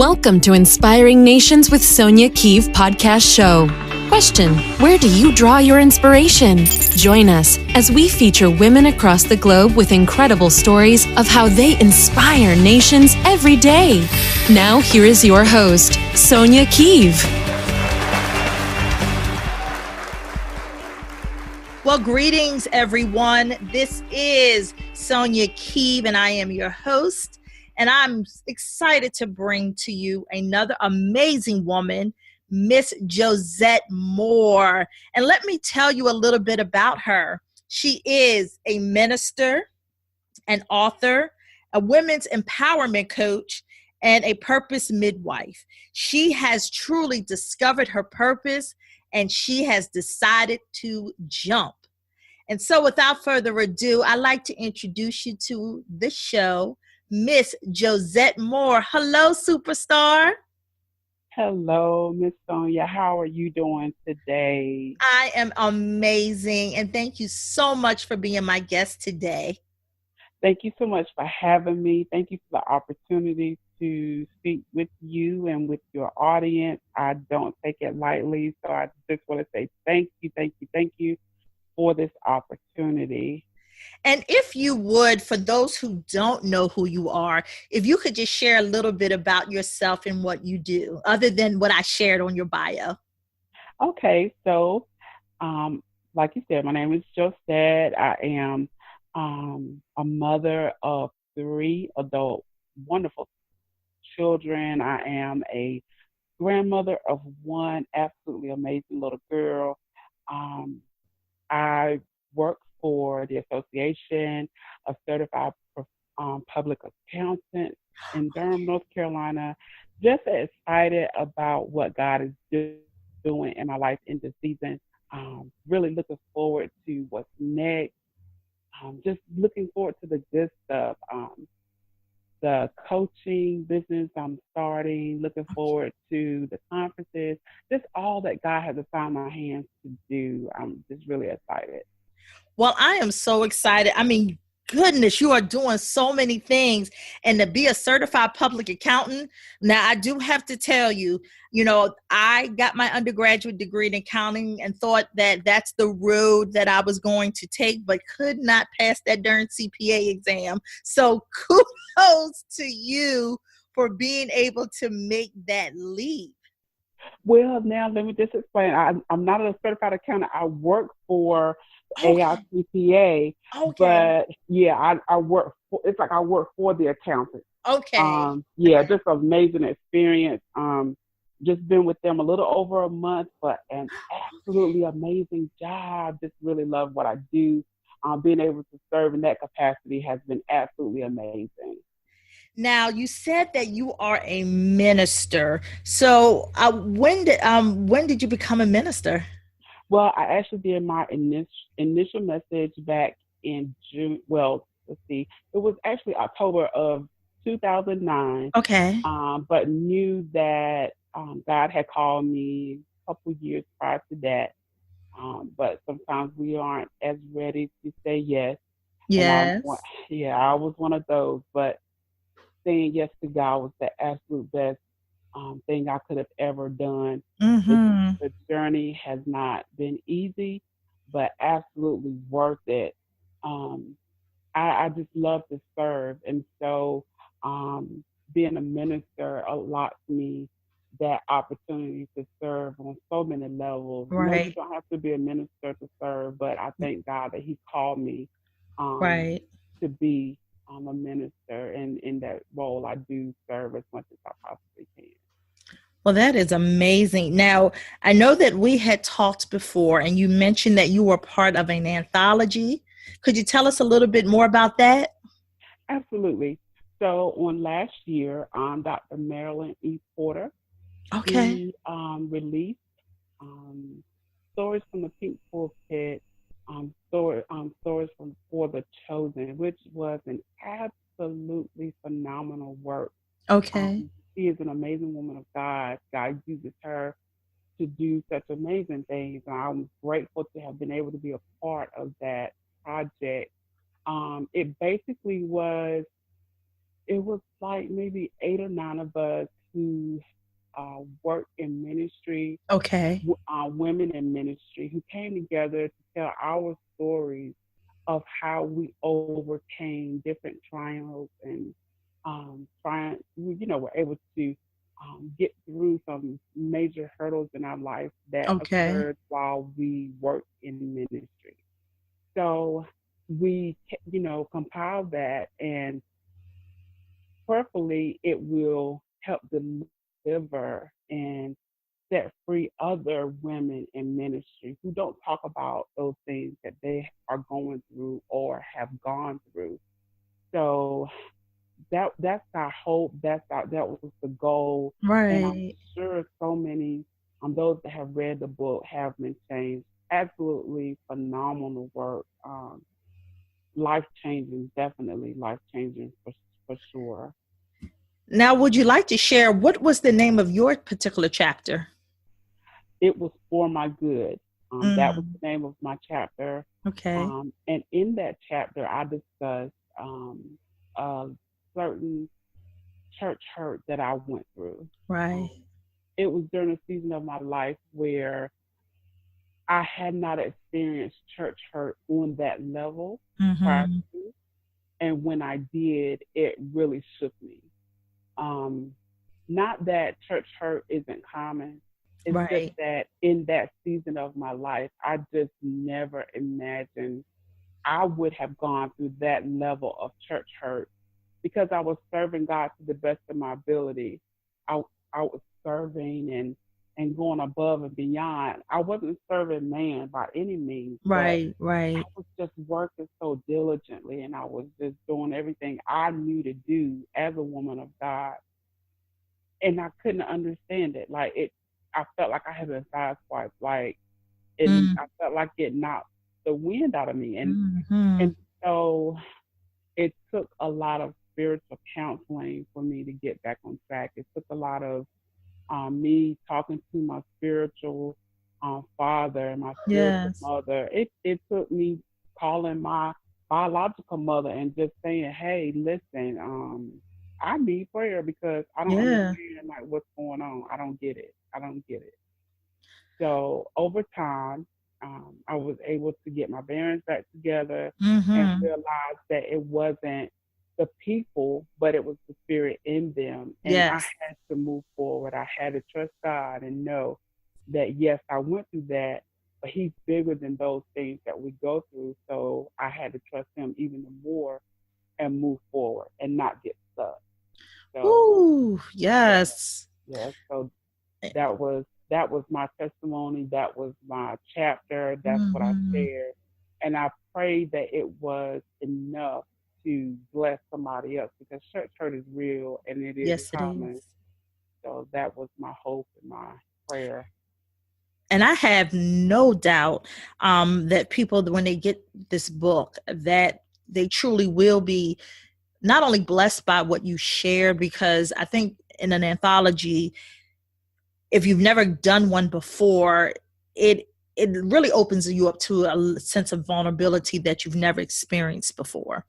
Welcome to Inspiring Nations with Sonja podcast show. Question: where do you draw your inspiration? Join us as we feature women across the globe with incredible stories of how they inspire nations every day. Now, here is your host, Sonja. Well, greetings, everyone. This is Sonja, and I am your host. And I'm excited to bring to you another amazing woman, Miss Josette Moore. And let me tell you a little bit about her. She is a minister, an author, a women's empowerment coach, and a purpose midwife. She has truly discovered her purpose, and she has decided to jump. And so without further ado, I'd like to introduce you to the show, Miss Josette Moore. Hello, superstar. Hello, Miss Sonja. How are you doing today? I am amazing, and thank you so much for being my guest today. Thank you so much for having me. Thank you for the opportunity to speak with you and with your audience. I don't take it lightly, so I just want to say thank you for this opportunity. And if you would, for those who don't know who you are, if you could just share a little bit about yourself and what you do, other than what I shared on your bio. Okay, so like you said, my name is Josette. I am a mother of 3 adult, wonderful children. I am a grandmother of 1 absolutely amazing little girl. I work for the Association of Certified Public Accountants in Durham, North Carolina. Just excited about what God is doing in my life in this season. Really looking forward to what's next. Just looking forward to the good stuff. The coaching business I'm starting, looking forward to the conferences, just all that God has assigned my hands to do. I'm just really excited. Well, I am so excited. I mean, goodness, you are doing so many things. And to be a certified public accountant, now I do have to tell you, I got my undergraduate degree in accounting and thought that that's the road that I was going to take, but could not pass that darn CPA exam. So kudos to you for being able to make that leap. Well, now let me just explain. I'm not a certified accountant. I work for AICPA, but yeah, I work for, it's like I work for the accountant. Just an amazing experience. Just been with them a little over a month, but an absolutely amazing job. Just really love what I do. Being able to serve in that capacity has been absolutely amazing. Now, you said that you are a minister. So when did you become a minister? Well, I actually did my initial message back in June. Well, let's see. It was actually October of 2009. Okay. But knew that God had called me a couple years prior to that. But sometimes we aren't as ready to say yes. Yes. I was one of those. But saying yes to God was the absolute best thing I could have ever done. Mm-hmm. The journey has not been easy, but absolutely worth it. I just love to serve. And so being a minister allows me that opportunity to serve on so many levels. Right. No, you don't have to be a minister to serve, but I thank God that He called me to be a minister, and in that role I do serve as much as I possibly can. Well, that is amazing. Now, I know that we had talked before, and you mentioned that you were part of an anthology. Could you tell us a little bit more about that? Absolutely. So on last year, Dr. Marilyn E. Porter, he released Stories from the Pink Pulpit, Stories for the Chosen, which was an absolutely phenomenal work. She is an amazing woman of God. God uses her to do such amazing things. I'm grateful to have been able to be a part of that project. It basically was, it was like maybe 8 or 9 of us who work in ministry, Okay. women in ministry, who came together to tell our stories of how we overcame different trials and were able to get through some major hurdles in our life that Okay. occurred while we worked in ministry. So we, compile that, and prayerfully it will help deliver and set free other women in ministry who don't talk about those things that they are going through or have gone through. So that's our hope. That was the goal, and I'm Right. sure so many those that have read the book have been changed. Absolutely phenomenal work. Life changing, definitely life changing for sure. Now, would you like to share what was the name of your particular chapter? It was for my good. That was Mm, the name of my chapter. okay. And in that chapter, I discussed a certain church hurt that I went through. Right. Um, it was during a season of my life where I had not experienced church hurt on that level prior Mm-hmm. to. And when I did, it really shook me. Um, Not that church hurt isn't common. It's just Right. that in that season of my life, I just never imagined I would have gone through that level of church hurt because I was serving God to the best of my ability. I I was serving and going above and beyond. I wasn't serving man by any means, but Right. I Right. was just working so diligently, and I was just doing everything I knew to do as a woman of God, and I couldn't understand it. Like it, I felt like I had been sideswiped. Like Mm, I felt like it knocked the wind out of me, mm-hmm. and so it took a lot of spiritual counseling for me to get back on track. It took a lot of me talking to my spiritual father and my spiritual Yes. mother. It took me calling my biological mother and just saying, "Hey, listen, I need prayer because I don't Yeah. understand like what's going on. I don't get it. I don't get it." So over time, I was able to get my bearings back together and Mm-hmm. realize that it wasn't the people, but it was the spirit in them. And I Yes. had to move forward. I had to trust God and know that, yes, I went through that, but He's bigger than those things that we go through. So I had to trust Him even more and move forward and not get stuck. So, Ooh, yeah, yes. yeah. So that was my testimony. That was my chapter. That's what I Mm-hmm. shared, and I pray that it was enough to bless somebody else because church hurt is real and it is Yes, it common. is. So that was my hope and my prayer. And I have no doubt that people, when they get this book, that they truly will be not only blessed by what you share, because I think in an anthology, if you've never done one before, it it really opens you up to a sense of vulnerability that you've never experienced before.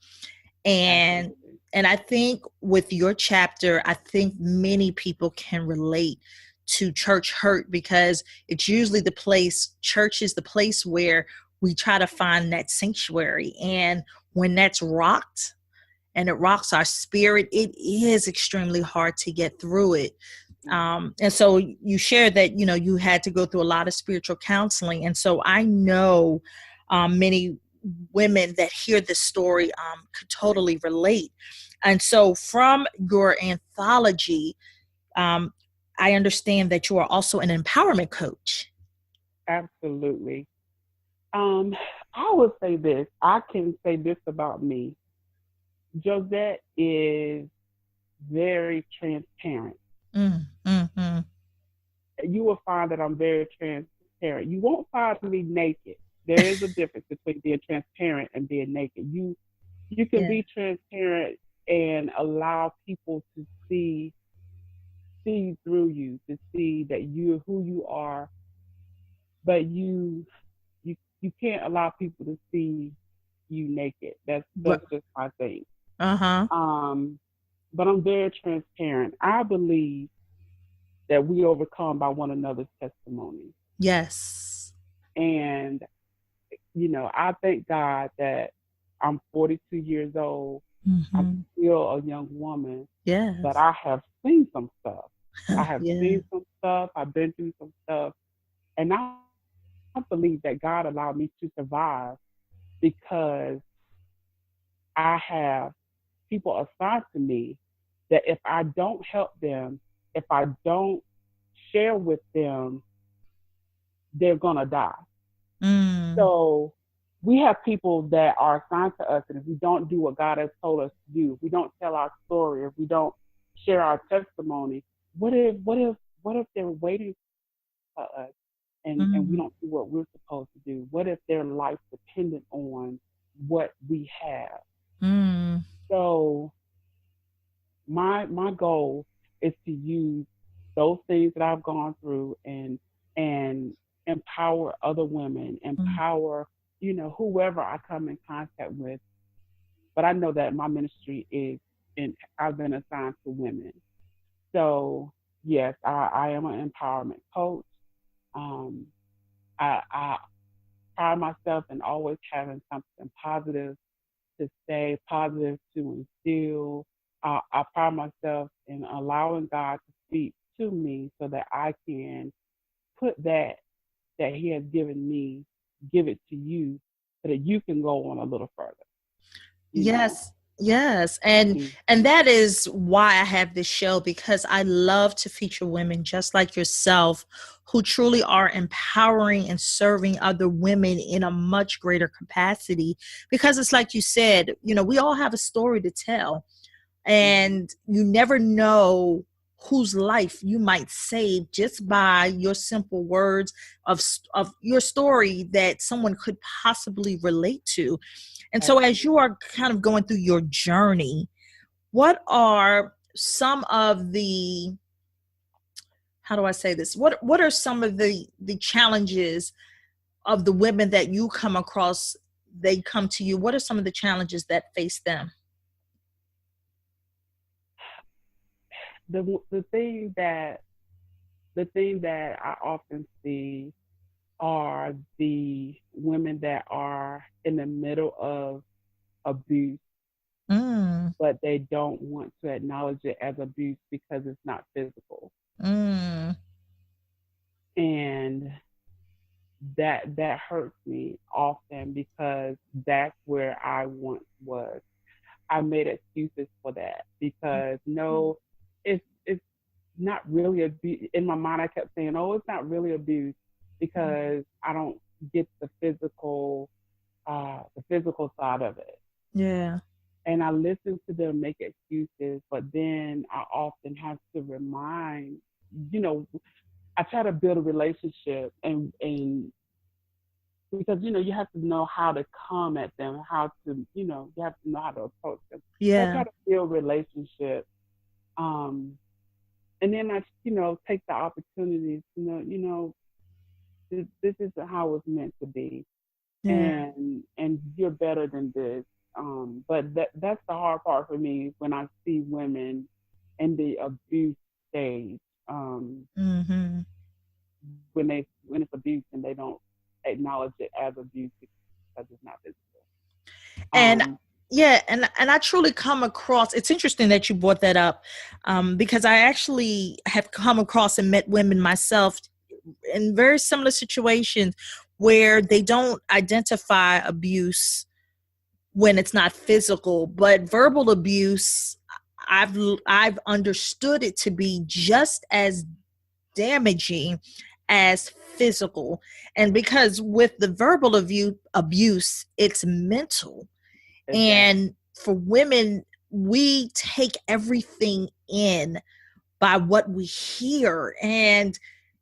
And Absolutely. and I think with your chapter, I think many people can relate to church hurt, because it's usually the place, church is the place where we try to find that sanctuary. And when that's rocked, and it rocks our spirit, it is extremely hard to get through it. Mm. And so you shared that, you had to go through a lot of spiritual counseling. And so I know many women that hear this story could totally relate. And so from your anthology, um, I understand that you are also an empowerment coach. Absolutely. Um, I would say this. I can say this about me. Josette is very transparent. Mm, mm. You will find that I'm very transparent. You won't find me naked. There is a difference between being transparent and being naked. You can Yeah. be transparent and allow people to see through you, to see that you're who you are, but you can't allow people to see you naked. That's just my thing. Uh-huh. Um, but I'm very transparent. I believe that we overcome by one another's testimony. Yes. And, I thank God that I'm 42 years old. I'm Mm-hmm. still a young woman, but Yes. I have seen some stuff. I have Yeah. seen some stuff. I've been through some stuff. And I believe that God allowed me to survive because I have people assigned to me that if I don't help them, if I don't share with them, they're going to die. Mm. So we have people that are assigned to us, and if we don't do what God has told us to do, if we don't tell our story, if we don't share our testimony, what if they're waiting for us and we Mm. don't do what we're supposed to do? What if their life dependent on what we have? Mm. So my goal is to use those things that I've gone through and empower other women, Mm. empower whoever I come in contact with. But I know that my ministry is in I've been assigned to women. So yes, I am an empowerment coach. Um, I pride myself in always having something positive to say, positive to instill. I pride myself in allowing God to speak to me so that I can put that He has given me, give it to you, so that you can go on a little further. You know. Yes. Yes. And Mm. and that is why I have this show, because I love to feature women just like yourself who truly are empowering and serving other women in a much greater capacity, because it's like you said, we all have a story to tell, Mm-hmm. and you never know whose life you might save just by your simple words of your story that someone could possibly relate to. And so as you Absolutely. are kind of going through your journey, what are some of the, how do I say this, what are some of the challenges of the women that you come across? They come to you, what are some of the challenges that face them? The thing that I often see are the women that are in the middle of abuse, Mm. but they don't want to acknowledge it as abuse because it's not physical. Mm. And that hurts me often because that's where I once was. I made excuses for that because no, it's not really abuse. In my mind, I kept saying, "Oh, it's not really abuse because I don't get the physical side of it." Yeah. And I listen to them make excuses, but then I often have to remind, you know, I try to build a relationship and because you have to know how to come at them, how to you have to know how to approach them. So I Yeah. try to build relationship, um, and then I take the opportunities. This isn't how it's meant to be, Yeah. and you're better than this. But that's the hard part for me when I see women in the abuse stage. Mm-hmm. When it's abuse and they don't acknowledge it as abuse because it's not physical. And Um, yeah, and I truly come across, it's interesting that you brought that up, because I actually have come across and met women myself in very similar situations where they don't identify abuse when it's not physical, but verbal abuse, I've I've understood it to be just as damaging as physical. And because with the verbal abuse, it's mental. exactly. And for women, we take everything in by what we hear. And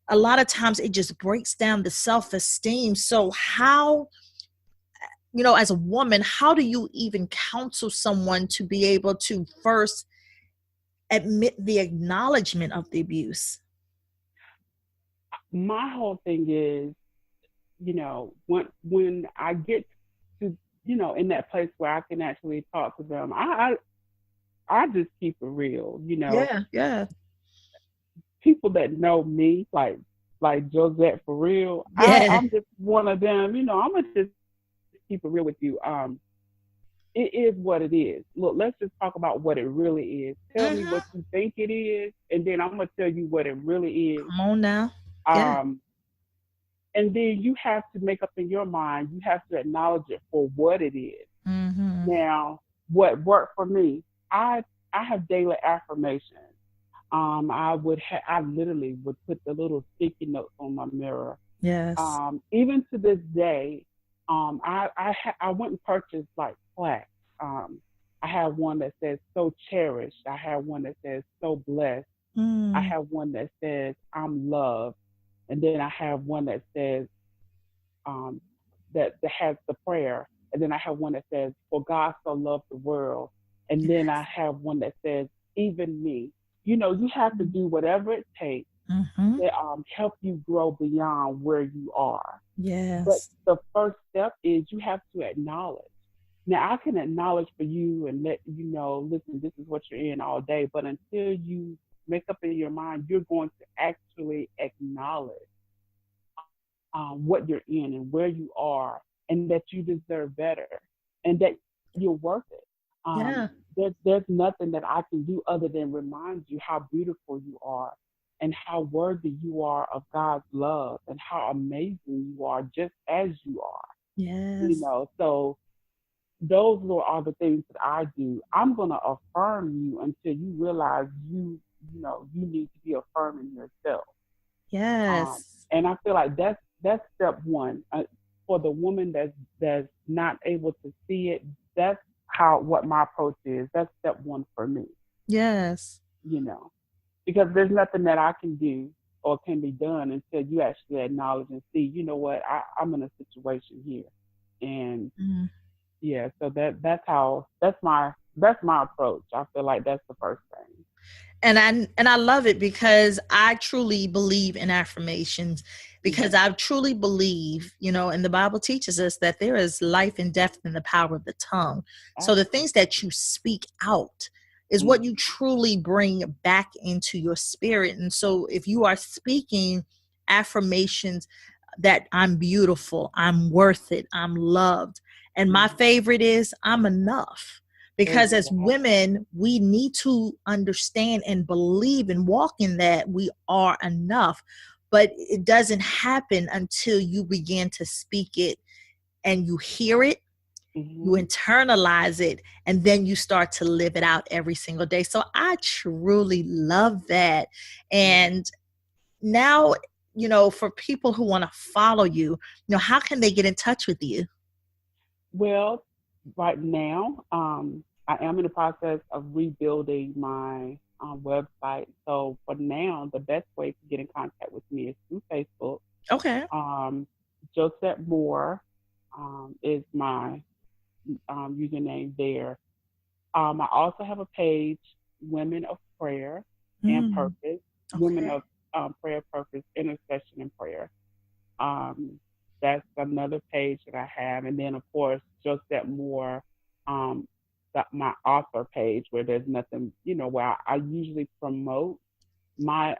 a lot of times it just breaks down the self-esteem. So how, as a woman, how do you even counsel someone to be able to first admit the acknowledgement of the abuse? My whole thing is, when I get to, in that place where I can actually talk to them, I just keep it real. Yeah, yeah. people that know me, like Josette for real, Yeah. I'm just one of them. I'm gonna just keep it real with you. It is what it is. Look, let's just talk about what it really is. Tell me Mm-hmm. what you think it is, and then I'm gonna tell you what it really is. Come on now. Yeah. Um, and then you have to make up in your mind. You have to acknowledge it for what it is. Mm-hmm. Now, what worked for me, I have daily affirmations. I literally would put the little sticky notes on my mirror. Yes. Even to this day, I went and purchased like plaques. I have one that says "so cherished." I have one that says "so blessed." I Mm. have one that says "I'm loved," and then I have one that says um, that has the prayer, and then I have one that says "For God so loved the world," and then I have one that says "Even me." You have to do whatever it takes Mm-hmm. to help you grow beyond where you are. But Yes. the first step is you have to acknowledge. Now, I can acknowledge for you and let you know, listen, this is what you're in all day. But until you make up in your mind, you're going to actually acknowledge what you're in and where you are, and that you deserve better, and that you're worth it. Yeah. There's nothing that I can do other than remind you how beautiful you are, and how worthy you are of God's love, and how amazing you are just as you are. Yes. So those are the things that I do. I'm gonna affirm you until you realize you need to be affirming yourself. Yes. And I feel like that's step one. For the woman that's not able to see it, that's how what my approach is. That's step one for me. Yes. You know, because there's nothing that I can do or can be done until you actually acknowledge and see. You know what? I'm in a situation here, and Mm. yeah. So that's my approach. I feel like that's the first thing. And I love it because I truly believe in affirmations, because Hmm. I truly believe, and the Bible teaches us that there is life and death in the power of the tongue. So the things that Absolutely. you speak out is what you Hmm. truly bring back into your spirit. And so if you are speaking affirmations that I'm beautiful, I'm worth it, I'm loved, and my Hmm. favorite is I'm enough, because as Exactly. women, we need to understand and believe and walk in that we are enough. But it doesn't happen until you begin to speak it and you hear it, you Hmm. internalize it, and then you start to live it out every single day. So I truly love that. Yeah. And now, for people who want to follow you, how can they get in touch with you? Well, right now, I am in the process of rebuilding my website. So for now, the best way to get in contact with me is through Facebook. Okay. Um, Josette Moore is my username there. I also have a page, Women of Prayer and Mm, Purpose, Women okay. of Prayer, Purpose, Intercession, and Prayer. Um, that's another page that I have. And then, of course, Josette Moore, um, my author page, where there's nothing, where I usually promote my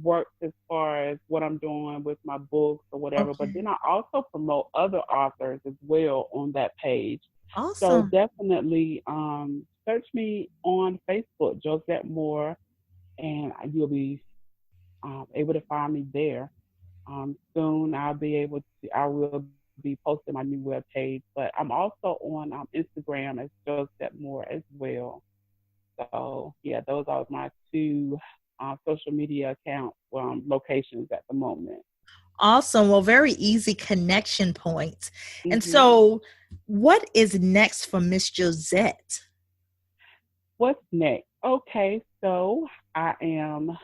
work as far as what I'm doing with my books or whatever. But Okay. then I also promote other authors as well on that page. So Awesome. definitely search me on Facebook, Josette Moore, and you'll be able to find me there. Soon I will be posting my new web page, but I'm also on Instagram as Josette Moore as well. So yeah, those are my two social media account locations at the moment. Awesome. Well, very easy connection points. And Hmm. so, what is next for Miss Josette? What's next? Okay, so I am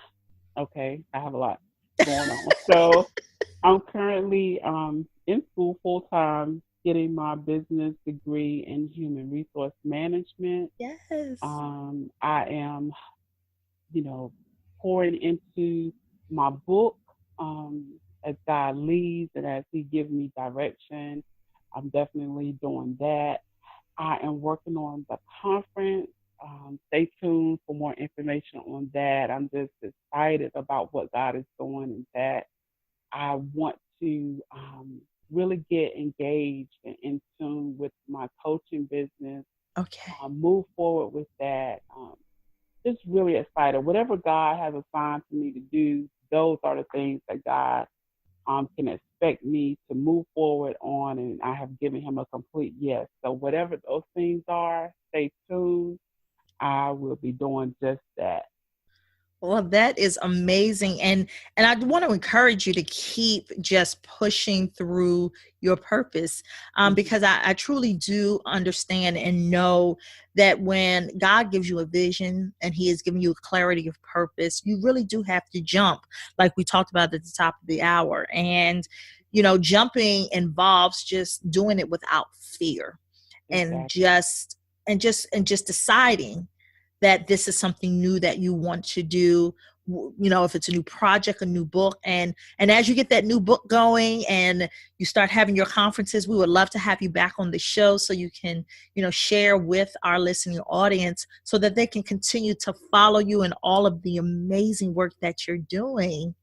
okay. I have a lot going on. So I'm currently in school full time, getting my business degree in human resource management. Yes. I am, you know, pouring into my book as God leads and as He gives me direction. I'm definitely doing that. I am working on the conference. stay tuned for more information on that. I'm just excited about what God is doing and that I want to really get engaged and in tune with my coaching business, Okay. move forward with that. Just really excited. Whatever God has assigned for me to do, those are the things that God can expect me to move forward on, and I have given Him a complete yes. So whatever those things are, stay tuned. I will be doing just that. Well, that is amazing. And I want to encourage you to keep just pushing through your purpose, Mm-hmm. because I truly do understand and know that when God gives you a vision and He is giving you a clarity of purpose, you really do have to jump, like we talked about at the top of the hour. And, jumping involves just doing it without fear, and Exactly. just deciding that this is something new that you want to do. If it's a new project, a new book, and as you get that new book going and you start having your conferences, we would love to have you back on the show so you can share with our listening audience so that they can continue to follow you and all of the amazing work that you're doing.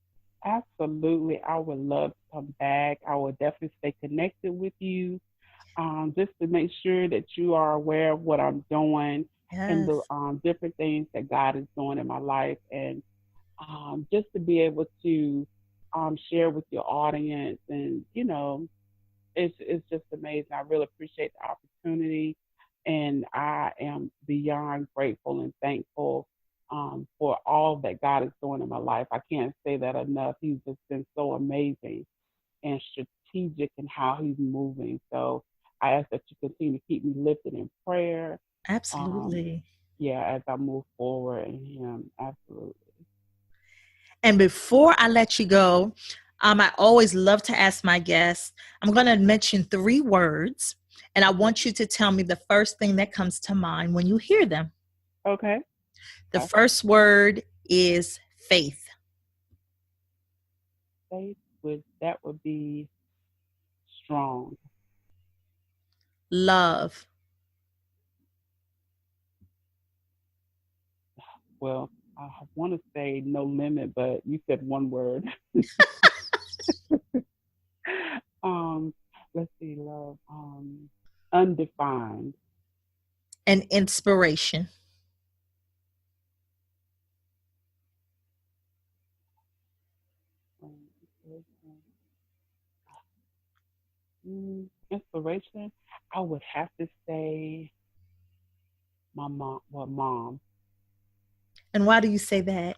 Absolutely. I would love to come back. I will definitely stay connected with you, just to make sure that you are aware of what I'm doing and the Yes, different things that God is doing in my life, and just to be able to share with your audience. And it's just amazing. I really appreciate the opportunity, and I am beyond grateful and thankful for all that God is doing in my life. I can't say that enough. He's just been so amazing and strategic in how He's moving. So I ask that you continue to keep me lifted in prayer. Um, absolutely. yeah, as I move forward in Him, absolutely. And before I let you go, I always love to ask my guests, I'm going to mention three words, and I want you to tell me the first thing that comes to mind when you hear them. Okay. The Okay. first word is faith, Faith would be strong. love, Well, I want to say no limit, but you said one word. um, let's see, love. Undefined. and inspiration. Um, inspiration. I would have to say my mom. Well, mom, And why do you say that?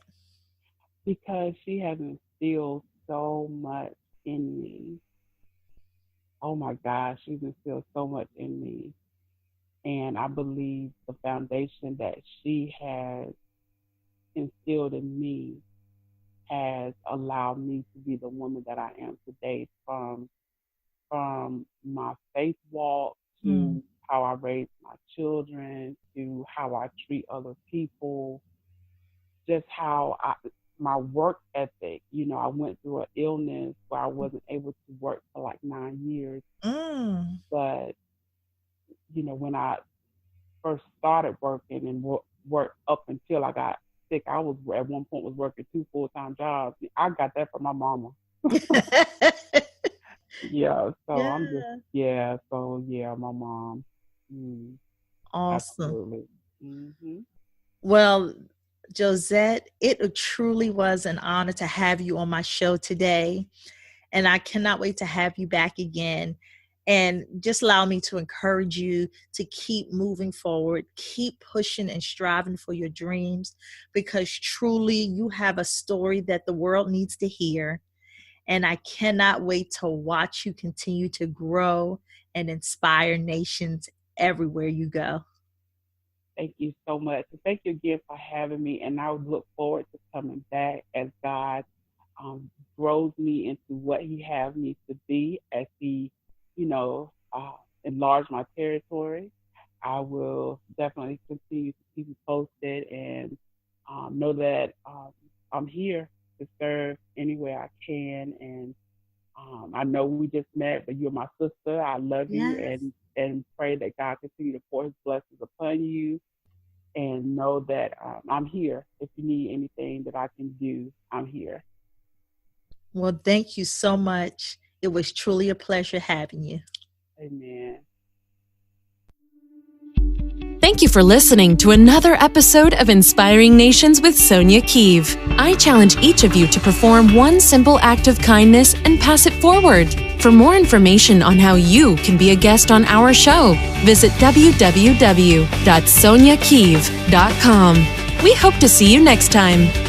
because she has instilled so much in me. Oh my gosh, she's instilled so much in me. And I believe the foundation that she has instilled in me has allowed me to be the woman that I am today, from my faith walk Mm. to how I raise my children to how I treat other people, just how my work ethic. I went through an illness where I wasn't able to work for like 9 years, Mm. but when I first started working and worked up until I got sick, I was at one point was working two full-time jobs. I got that from my mama. Yeah, so I'm just Yeah. yeah, so yeah, my mom. Mm, Awesome. absolutely. Mhm. Well, Josette, it truly was an honor to have you on my show today. And I cannot wait to have you back again. And just allow me to encourage you to keep moving forward, keep pushing and striving for your dreams, because truly you have a story that the world needs to hear. And I cannot wait to watch you continue to grow and inspire nations everywhere you go. Thank you so much. And thank you again for having me. And I would look forward to coming back as God grows me into what He has me to be, as He, enlarge my territory. I will definitely continue to keep you posted, and know that I'm here to serve any way I can. And I know we just met, but you're my sister. I love you, Yes. and pray that God continue to pour His blessings upon you, and know that I'm here. If you need anything that I can do, I'm here. Well, thank you so much. It was truly a pleasure having you. Amen. Thank you for listening to another episode of Inspiring Nations with Sonja Keeve. I challenge each of you to perform one simple act of kindness and pass it forward. For more information on how you can be a guest on our show, visit www.sonjakeeve.com. We hope to see you next time.